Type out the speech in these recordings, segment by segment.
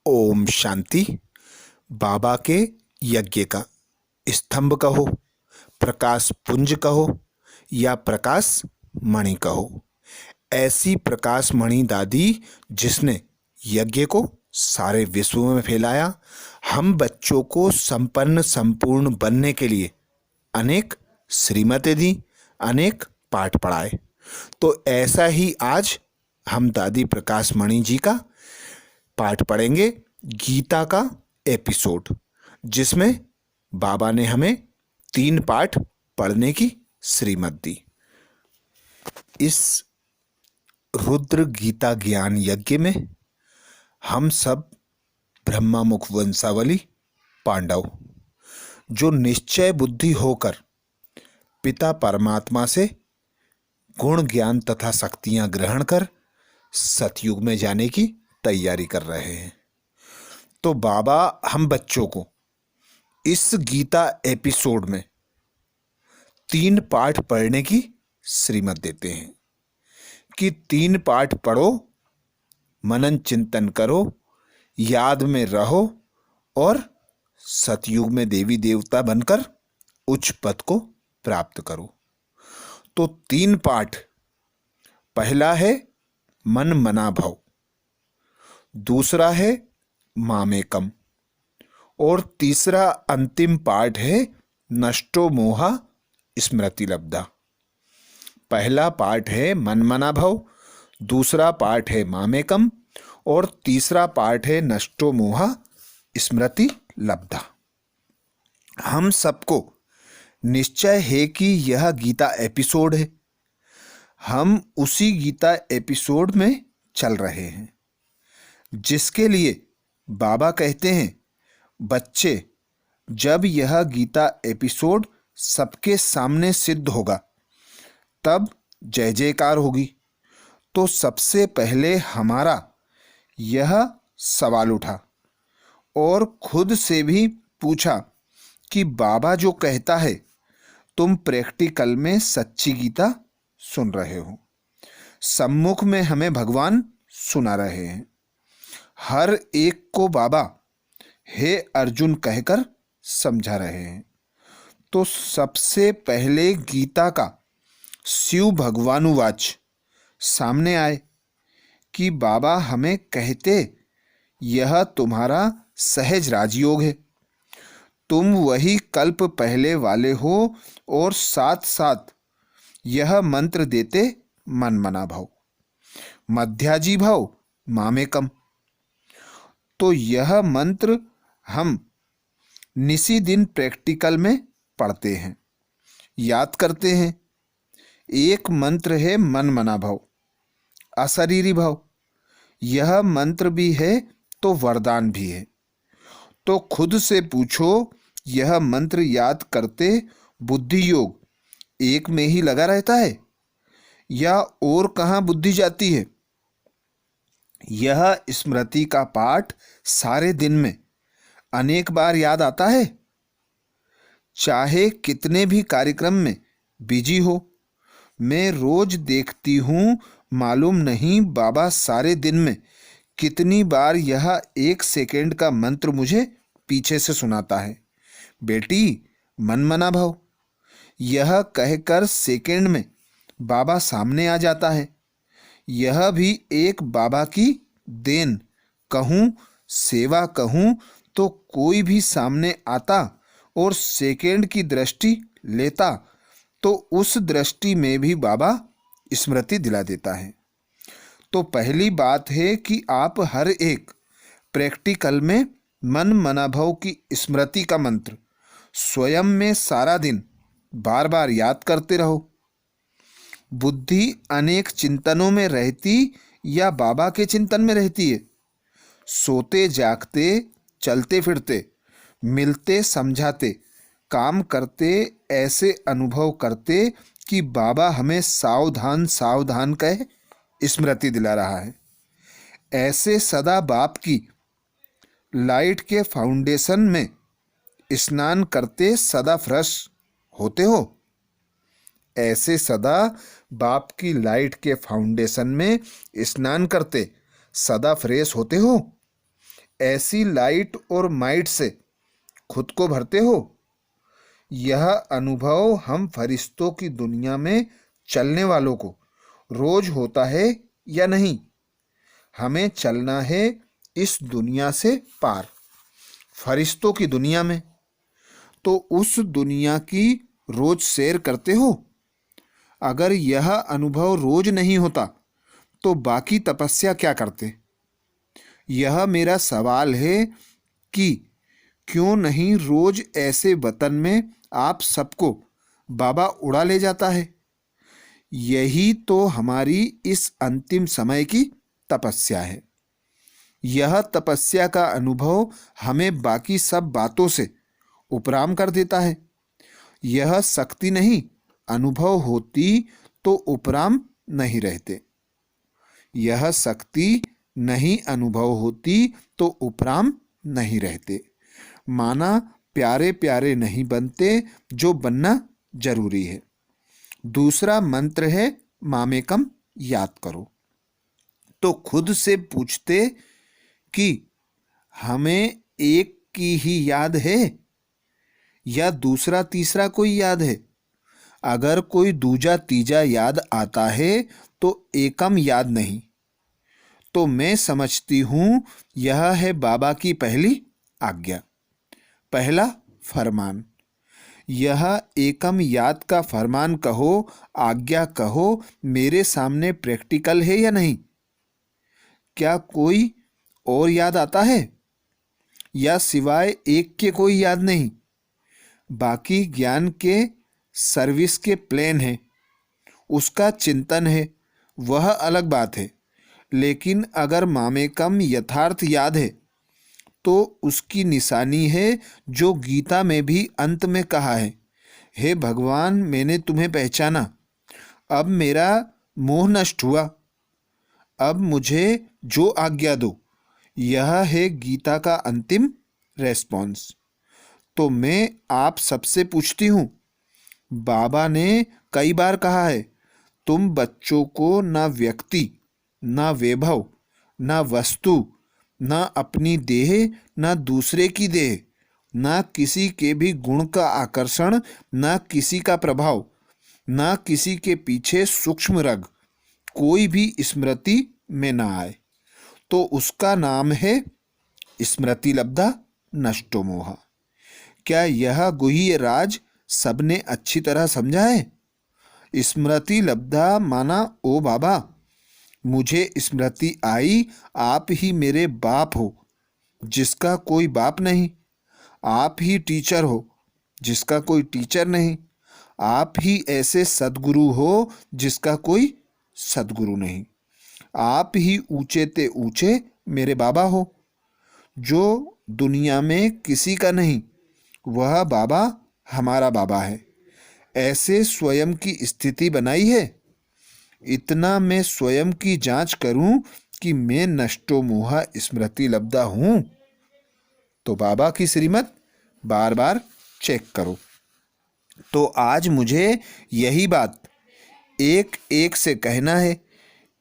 ओम शांति। बाबा के यज्ञ का स्तंभ कहो, प्रकाश पुंज कहो या प्रकाश मणि कहो, ऐसी प्रकाश मणि दादी जिसने यज्ञ को सारे विश्व में फैलाया, हम बच्चों को संपन्न संपूर्ण बनने के लिए अनेक श्रीमतें दी, अनेक पाठ पढ़ाए। तो ऐसा ही आज हम दादी प्रकाश मणि जी का पाठ पढ़ेंगे, गीता का एपिसोड, जिसमें बाबा ने हमें 3 पाठ पढ़ने की श्रीमत दी। इस रुद्र गीता ज्ञान यज्ञ में हम सब ब्रह्मा मुख वंशावली पांडव, जो निश्चय बुद्धि होकर पिता परमात्मा से गुण ज्ञान तथा शक्तियां ग्रहण कर सतयुग में जाने की तैयारी कर रहे हैं। तो बाबा हम बच्चों को इस गीता एपिसोड में 3 पाठ पढ़ने की श्रीमत देते हैं कि 3 पाठ पढ़ो, मनन चिंतन करो, याद में रहो और सतयुग में देवी देवता बनकर उच्च पद को प्राप्त करो। तो 3 पाठ, पहला है मन मना भव, दूसरा है मामेकम और तीसरा अंतिम पाठ है नष्टो मोहा स्मृति लब्धा। पहला पाठ है मन मना भव, दूसरा पाठ है मामेकम और तीसरा पाठ है नष्टो मोहा स्मृति लब्धा। हम सबको निश्चय है कि यह गीता एपिसोड है, हम उसी गीता एपिसोड में चल रहे हैं, जिसके लिए बाबा कहते हैं बच्चे, जब यह गीता एपिसोड सबके सामने सिद्ध होगा तब जय जयकार होगी। तो सबसे पहले हमारा यह सवाल उठा और खुद से भी पूछा कि बाबा जो कहता है तुम प्रैक्टिकल में सच्ची गीता सुन रहे हो, सम्मुख में हमें भगवान सुना रहे हैं। हर एक को बाबा हे अर्जुन कहकर समझा रहे हैं। तो सबसे पहले गीता का शिव भगवानुवाच सामने आए कि बाबा हमें कहते यह तुम्हारा सहज राजयोग है, तुम वही कल्प पहले वाले हो और साथ साथ यह मंत्र देते मन मना भव, मध्याजी भव, मामेकम। तो यह मंत्र हम निसी दिन प्रैक्टिकल में पढ़ते हैं, याद करते हैं। एक मंत्र है मन मना भव, अशरीरी भव, यह मंत्र भी है तो वरदान भी है। तो खुद से पूछो, यह मंत्र याद करते बुद्धि योग एक में ही लगा रहता है या और कहाँ बुद्धि जाती है? यह स्मृति का पाठ सारे दिन में अनेक बार याद आता है, चाहे कितने भी कार्यक्रम में बिजी हो। मैं रोज देखती हूँ, मालूम नहीं बाबा सारे दिन में कितनी बार यह 1 सेकेंड का मंत्र मुझे पीछे से सुनाता है, बेटी मन मना भव, यह कहकर सेकेंड में बाबा सामने आ जाता है। यह भी एक बाबा की देन कहूँ, सेवा कहूँ तो कोई भी सामने आता और सेकेंड की दृष्टि लेता तो उस दृष्टि में भी बाबा स्मृति दिला देता है। तो पहली बात है कि आप हर एक प्रैक्टिकल में मन मना भव की स्मृति का मंत्र स्वयं में सारा दिन बार बार याद करते रहो। बुद्धि अनेक चिंतनों में रहती या बाबा के चिंतन में रहती है? सोते जागते, चलते फिरते, मिलते समझाते, काम करते ऐसे अनुभव करते कि बाबा हमें सावधान सावधान कह स्मृति दिला रहा है। ऐसे सदा बाप की लाइट के फाउंडेशन में स्नान करते सदा फ्रेश होते हो? ऐसे सदा बाप की लाइट के फाउंडेशन में स्नान करते सदा फ्रेश होते हो? ऐसी लाइट और माइट से खुद को भरते हो? यह अनुभव हम फरिश्तों की दुनिया में चलने वालों को रोज होता है या नहीं? हमें चलना है इस दुनिया से पार, फरिश्तों की दुनिया में। तो उस दुनिया की रोज सैर करते हो? अगर यह अनुभव रोज नहीं होता तो बाकी तपस्या क्या करते? यह मेरा सवाल है कि क्यों नहीं रोज ऐसे वतन में आप सबको बाबा उड़ा ले जाता है। यही तो हमारी इस अंतिम समय की तपस्या है। यह तपस्या का अनुभव हमें बाकी सब बातों से उपराम कर देता है। यह शक्ति नहीं अनुभव होती तो उपराम नहीं रहते। यह शक्ति नहीं अनुभव होती तो उपराम नहीं रहते। माना प्यारे प्यारे नहीं बनते जो बनना जरूरी है। दूसरा मंत्र है मामेकम याद करो। तो खुद से पूछते कि हमें एक की ही याद है या दूसरा तीसरा कोई याद है? अगर कोई दूजा तीजा याद आता है तो एकम याद नहीं। तो मैं समझती हूं यह है बाबा की पहली आज्ञा, पहला फरमान। यह एकम याद का फरमान कहो, आज्ञा कहो, मेरे सामने प्रैक्टिकल है या नहीं? क्या कोई और याद आता है या सिवाय एक के कोई याद नहीं? बाकी ज्ञान के सर्विस के प्लान है, उसका चिंतन है, वह अलग बात है। लेकिन अगर मामेकम यथार्थ याद है तो उसकी निशानी है जो गीता में भी अंत में कहा है, हे भगवान मैंने तुम्हें पहचाना, अब मेरा मोह नष्ट हुआ, अब मुझे जो आज्ञा दो। यह है गीता का अंतिम रेस्पॉन्स। तो मैं आप सबसे पूछती हूँ, बाबा ने कई बार कहा है तुम बच्चों को ना व्यक्ति, ना वैभव, ना वस्तु, ना अपनी देह, ना दूसरे की देह, ना किसी के भी गुण का आकर्षण, ना किसी का प्रभाव, ना किसी के पीछे सूक्ष्म रग कोई भी स्मृति में ना आए। तो उसका नाम है स्मृति लब्धा नष्टो मोहा। क्या यह गुह्य राज सबने अच्छी तरह समझा है? स्मृति लब्धा माना ओ बाबा मुझे स्मृति आई, आप ही मेरे बाप हो जिसका कोई बाप नहीं, आप ही टीचर हो जिसका कोई टीचर नहीं, आप ही ऐसे सद्गुरु हो जिसका कोई सद्गुरु नहीं, आप ही ऊंचे ते ऊंचे मेरे बाबा हो जो दुनिया में किसी का नहीं, वह बाबा हमारा बाबा है। ऐसे स्वयं की स्थिति बनाई है। इतना मैं स्वयं की जांच करूं कि मैं नष्टो मोहा स्मृति लब्धा हूं तो बाबा की श्रीमत बार बार चेक करो। तो आज मुझे यही बात एक एक से कहना है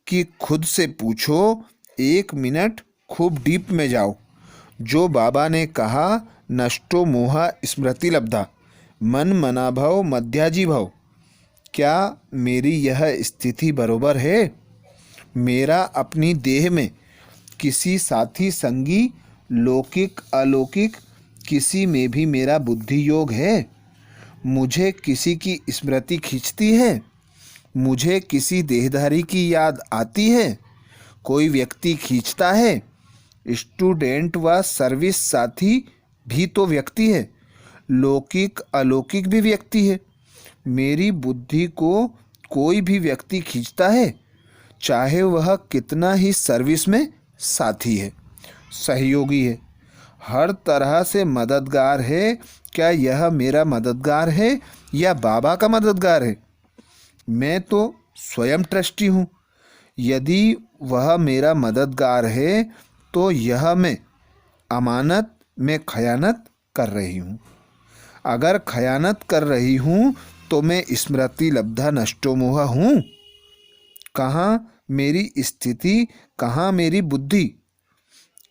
कि खुद से पूछो, 1 मिनट खूब डीप में जाओ। जो बाबा ने कहा नष्टो मोहा स्मृति लब्धा, मन मना भव मध्याजी भव, क्या मेरी यह स्थिति बरोबर है? मेरा अपनी देह में किसी साथी संगी लौकिक अलौकिक किसी में भी मेरा बुद्धि योग है? मुझे किसी की स्मृति खींचती है? मुझे किसी देहधारी की याद आती है? कोई व्यक्ति खींचता है? स्टूडेंट व सर्विस साथी भी तो व्यक्ति है, लौकिक अलौकिक भी व्यक्ति है। मेरी बुद्धि को कोई भी व्यक्ति खींचता है, चाहे वह कितना ही सर्विस में साथी है, सहयोगी है, हर तरह से मददगार है। क्या यह मेरा मददगार है या बाबा का मददगार है? मैं तो स्वयं ट्रस्टी हूँ। यदि वह मेरा मददगार है तो यह मैं अमानत में खयानत कर रही हूँ। अगर खयानत कर रही हूँ तो मैं स्मृति लब्धा नष्टो मोहा हूँ। कहाँ मेरी स्थिति, कहाँ मेरी बुद्धि?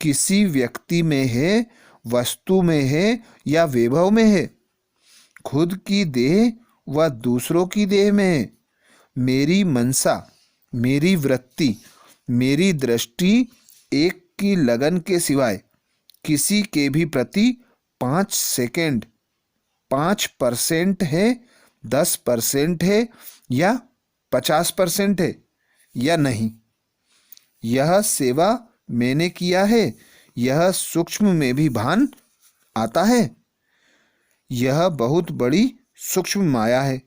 किसी व्यक्ति में है, वस्तु में है या वैभव में है? खुद की देह व दूसरों की देह में है। मेरी मनसा, मेरी वृत्ति, मेरी दृष्टि एक की लगन के सिवाय किसी के भी प्रति 5 सेकंड 5% है, 10% है या 50% है या नहीं? यह सेवा मैंने किया है, यह सूक्ष्म में भी भान आता है। यह बहुत बड़ी सूक्ष्म माया है।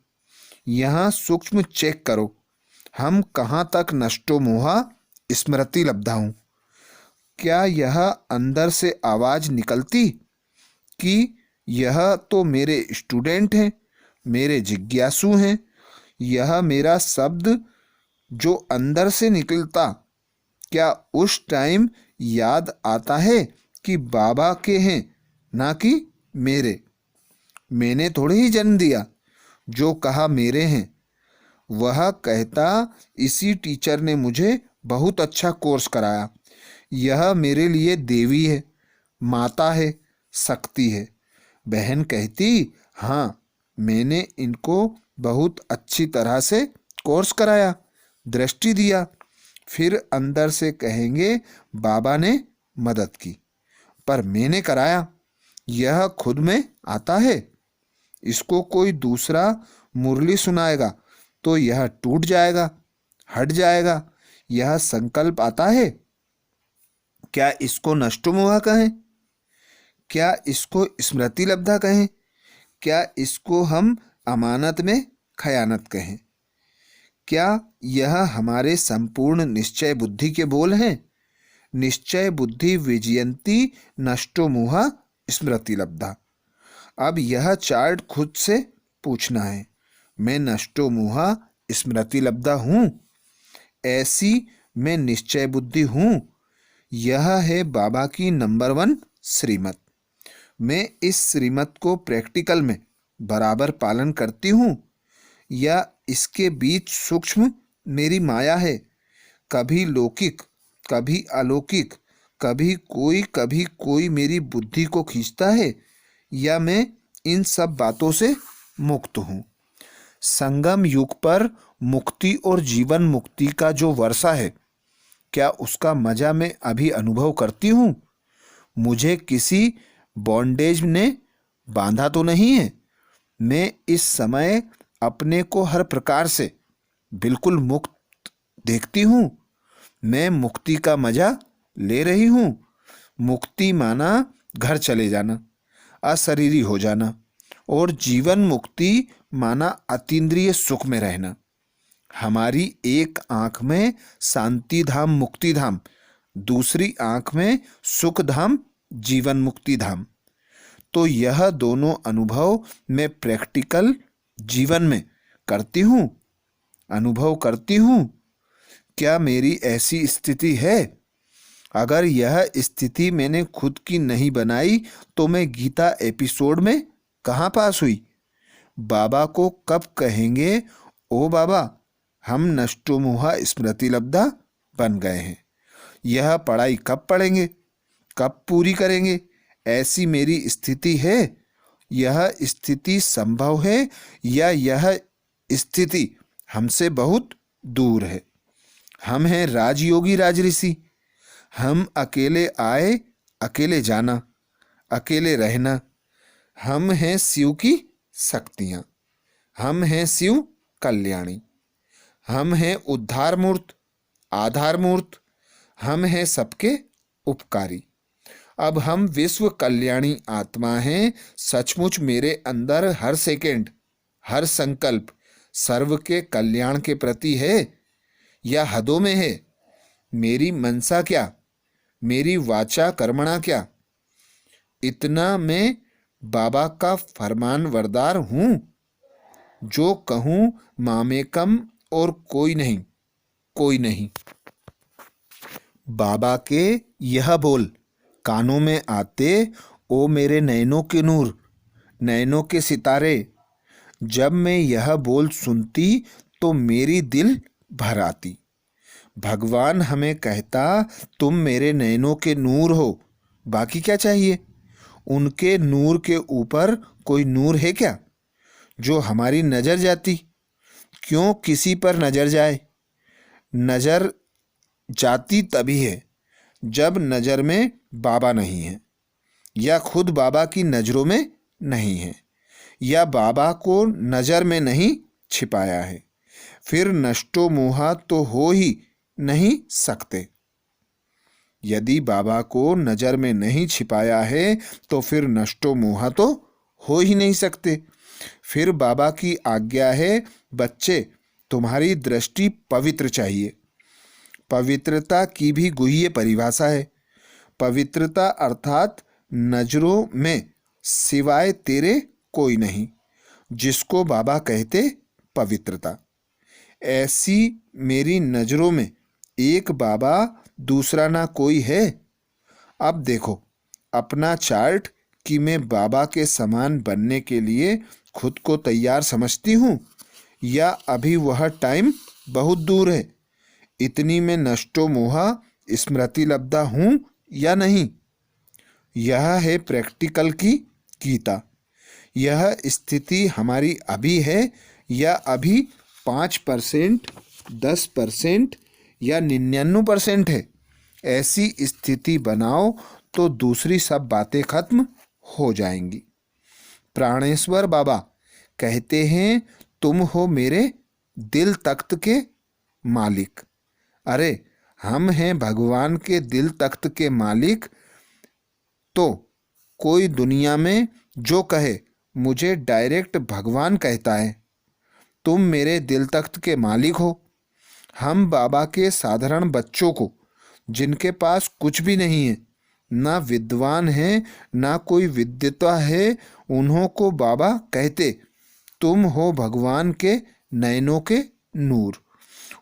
यहाँ सूक्ष्म चेक करो, हम कहाँ तक नष्टो मोहा स्मृति लब्धा हूँ। क्या यह अंदर से आवाज निकलती कि यह तो मेरे स्टूडेंट हैं, मेरे जिज्ञासु हैं? यह मेरा शब्द जो अंदर से निकलता, क्या उस टाइम याद आता है कि बाबा के हैं, ना कि मेरे? मैंने थोड़े ही जन्म दिया। जो कहा मेरे हैं, वह कहता इसी टीचर ने मुझे बहुत अच्छा कोर्स कराया। यह मेरे लिए देवी है, माता है, शक्ति है। बहन कहती हाँ, मैंने इनको बहुत अच्छी तरह से कोर्स कराया, दृष्टि दिया। फिर अंदर से कहेंगे बाबा ने मदद की, पर मैंने कराया। यह खुद में आता है। इसको कोई दूसरा मुरली सुनाएगा तो यह टूट जाएगा, हट जाएगा। यह संकल्प आता है। क्या इसको नष्टोमोहा कहें? क्या इसको स्मृति लब्धा कहें? क्या इसको हम अमानत में खयानत कहें? क्या यह हमारे संपूर्ण निश्चय बुद्धि के बोल हैं? निश्चय बुद्धि विजयंती नष्टो मोहा स्मृति लब्धा। अब यह चार्ट खुद से पूछना है, मैं नष्टो मोहा स्मृति लब्धा हूँ? ऐसी मैं निश्चय बुद्धि हूँ? यह है बाबा की नंबर 1 श्रीमत। मैं इस श्रीमत को प्रैक्टिकल में बराबर पालन करती हूँ या इसके बीच सूक्ष्म मेरी माया है? कभी लौकिक, कभी अलौकिक, कभी कोई मेरी बुद्धि को खींचता है, या मैं इन सब बातों से मुक्त हूँ? संगम युग पर मुक्ति और जीवन मुक्ति का जो वर्षा है, क्या उसका मजा मैं अभी अनुभव करती हूँ? मुझे किसी बॉन्डेज ने बांधा तो नहीं है। मैं इस समय अपने को हर प्रकार से बिल्कुल मुक्त देखती हूँ। मैं मुक्ति का मजा ले रही हूँ। मुक्ति माना घर चले जाना, अशरीरी हो जाना, और जीवन मुक्ति माना अतीन्द्रिय सुख में रहना। हमारी एक आंख में शांति धाम मुक्ति धाम, दूसरी आंख में सुख धाम जीवन मुक्ति धाम। तो यह दोनों अनुभव मैं प्रैक्टिकल जीवन में करती हूँ, अनुभव करती हूँ। क्या मेरी ऐसी स्थिति है? अगर यह स्थिति मैंने खुद की नहीं बनाई तो मैं गीता एपिसोड में कहाँ पास हुई? बाबा को कब कहेंगे ओ बाबा हम नष्टोमोहा स्मृति लब्धा बन गए हैं? यह पढ़ाई कब पढ़ेंगे, कब पूरी करेंगे? ऐसी मेरी स्थिति है। यह स्थिति संभव है या यह स्थिति हमसे बहुत दूर है? हम हैं राजयोगी राजऋषि। हम अकेले आए, अकेले जाना, अकेले रहना। हम हैं शिव की शक्तियाँ। हम हैं शिव कल्याणी। हम हैं उद्धार मूर्त, आधार मूर्त। हम हैं सबके उपकारी। अब हम विश्व कल्याणी आत्मा हैं। सचमुच मेरे अंदर हर सेकंड, हर संकल्प सर्व के कल्याण के प्रति है या हदों में है? मेरी मनसा क्या, मेरी वाचा कर्मणा क्या? इतना मैं बाबा का फरमान वरदार हूँ। जो कहूँ मामेकम और कोई नहीं, कोई नहीं। बाबा के यह बोल कानों में आते, ओ मेरे नैनों के नूर, नैनों के सितारे। जब मैं यह बोल सुनती तो मेरी दिल भर आती। भगवान हमें कहता तुम मेरे नयनों के नूर हो, बाकी क्या चाहिए? उनके नूर के ऊपर कोई नूर है क्या जो हमारी नजर जाती? क्यों किसी पर नजर जाए? नजर जाती तभी है जब नजर में बाबा नहीं है, या खुद बाबा की नजरों में नहीं है, या बाबा को नजर में नहीं छिपाया है। फिर नष्टो मोहा तो हो ही नहीं सकते। यदि बाबा को नजर में नहीं छिपाया है तो फिर नष्टो मोहा तो हो ही नहीं सकते। फिर बाबा की आज्ञा है, बच्चे तुम्हारी दृष्टि पवित्र चाहिए। पवित्रता की भी गुह्य परिभाषा है। पवित्रता अर्थात नजरों में सिवाय तेरे कोई नहीं, जिसको बाबा कहते पवित्रता। ऐसी मेरी नजरों में एक बाबा, दूसरा ना कोई है। अब देखो अपना चार्ट कि मैं बाबा के समान बनने के लिए खुद को तैयार समझती हूँ, या अभी वह टाइम बहुत दूर है। इतनी में नष्टो मोहा स्मृति लब्धा हूँ या नहीं? यह है प्रैक्टिकल की गीता। यह स्थिति हमारी अभी है या अभी 5%, 10% या 99% है? ऐसी स्थिति बनाओ तो दूसरी सब बातें खत्म हो जाएंगी। प्राणेश्वर बाबा कहते हैं तुम हो मेरे दिल तख्त के मालिक। अरे हम हैं भगवान के दिल तख्त के मालिक। तो कोई दुनिया में जो कहे मुझे डायरेक्ट भगवान कहता है, तुम मेरे दिल तख्त के मालिक हो। हम बाबा के साधारण बच्चों को, जिनके पास कुछ भी नहीं है, ना विद्वान है ना कोई विद्वता है, उन्हों को बाबा कहते तुम हो भगवान के नयनों के नूर।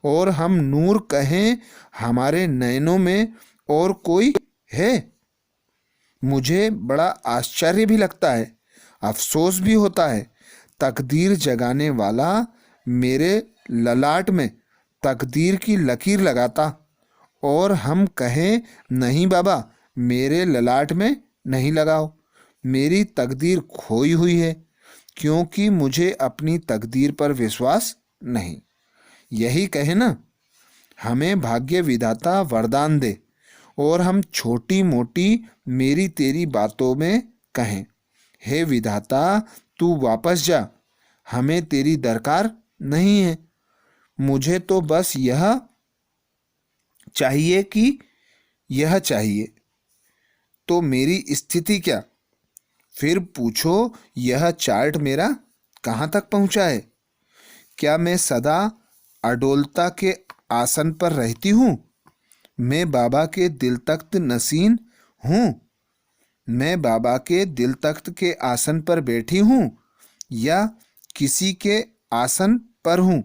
और हम नूर कहें हमारे नयनों में और कोई है? मुझे बड़ा आश्चर्य भी लगता है, अफसोस भी होता है। तकदीर जगाने वाला मेरे ललाट में तकदीर की लकीर लगाता और हम कहें नहीं बाबा मेरे ललाट में नहीं लगाओ, मेरी तकदीर खोई हुई है, क्योंकि मुझे अपनी तकदीर पर विश्वास नहीं। यही कहे ना, हमें भाग्य विधाता वरदान दे और हम छोटी मोटी मेरी तेरी बातों में कहें, हे विधाता तू वापस जा, हमें तेरी दरकार नहीं है। मुझे तो बस यह चाहिए कि यह चाहिए, तो मेरी स्थिति क्या? फिर पूछो यह चार्ट मेरा कहाँ तक पहुँचा है? क्या मैं सदा अडोलता के आसन पर रहती हूँ? मैं बाबा के दिल तख्त नसीन हूँ? मैं बाबा के दिल तख्त के आसन पर बैठी हूँ या किसी के आसन पर हूँ?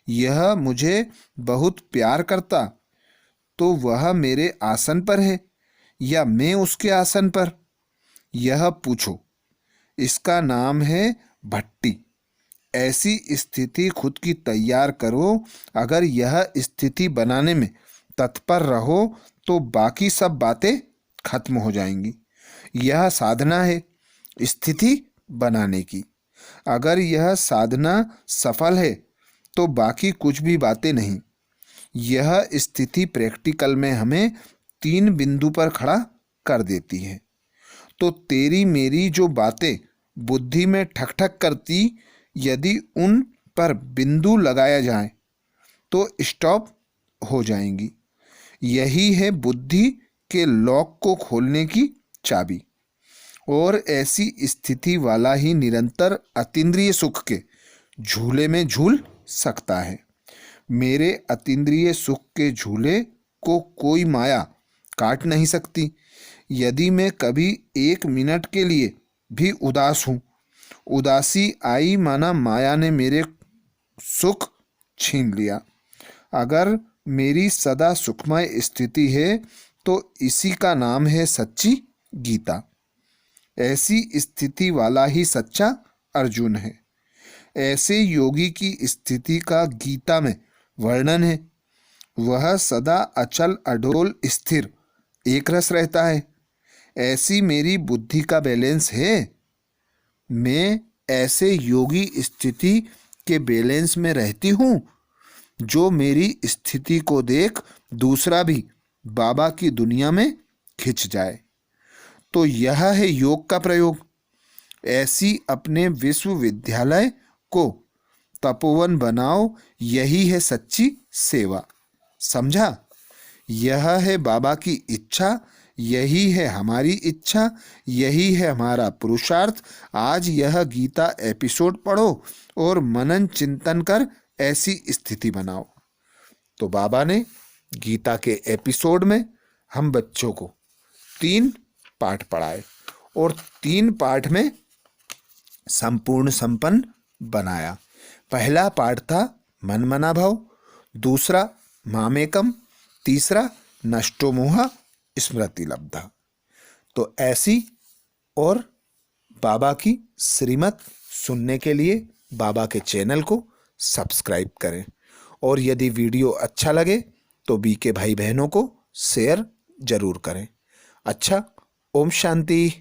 यह मुझे बहुत प्यार करता तो वह मेरे आसन पर है या मैं उसके आसन पर? यह पूछो। इसका नाम है भट्टी। ऐसी स्थिति खुद की तैयार करो। अगर यह स्थिति बनाने में तत्पर रहो तो बाकी सब बातें खत्म हो जाएंगी। यह साधना है स्थिति बनाने की। अगर यह साधना सफल है तो बाकी कुछ भी बातें नहीं। यह स्थिति प्रैक्टिकल में हमें 3 बिंदु पर खड़ा कर देती है। तो तेरी मेरी जो बातें बुद्धि में ठक ठक करती, यदि उन पर बिंदु लगाया जाए तो स्टॉप हो जाएंगी। यही है बुद्धि के लॉक को खोलने की चाबी। और ऐसी स्थिति वाला ही निरंतर अतीन्द्रिय सुख के झूले में झूल सकता है। मेरे अतीन्द्रिय सुख के झूले को कोई माया काट नहीं सकती। यदि मैं कभी 1 मिनट के लिए भी उदास हूँ, उदासी आई माना माया ने मेरे सुख छीन लिया। अगर मेरी सदा सुखमय स्थिति है तो इसी का नाम है सच्ची गीता। ऐसी स्थिति वाला ही सच्चा अर्जुन है। ऐसे योगी की स्थिति का गीता में वर्णन है। वह सदा अचल अडोल स्थिर एक रस रहता है। ऐसी मेरी बुद्धि का बैलेंस है। मैं ऐसे योगी स्थिति के बैलेंस में रहती हूँ जो मेरी स्थिति को देख दूसरा भी बाबा की दुनिया में खिंच जाए। तो यह है योग का प्रयोग। ऐसी अपने विश्वविद्यालय को तपोवन बनाओ, यही है सच्ची सेवा। समझा? यह है बाबा की इच्छा, यही है हमारी इच्छा, यही है हमारा पुरुषार्थ। आज यह गीता एपिसोड पढ़ो और मनन चिंतन कर ऐसी स्थिति बनाओ। तो बाबा ने गीता के एपिसोड में हम बच्चों को 3 पाठ पढ़ाए और 3 पाठ में संपूर्ण संपन्न बनाया। पहला पाठ था मन मना भव, दूसरा मामेकम, तीसरा नष्टो मोह स्मृति लब्धा। तो ऐसी और बाबा की श्रीमत सुनने के लिए बाबा के चैनल को सब्सक्राइब करें और यदि वीडियो अच्छा लगे तो बीके भाई बहनों को शेयर जरूर करें। अच्छा, ओम शांति।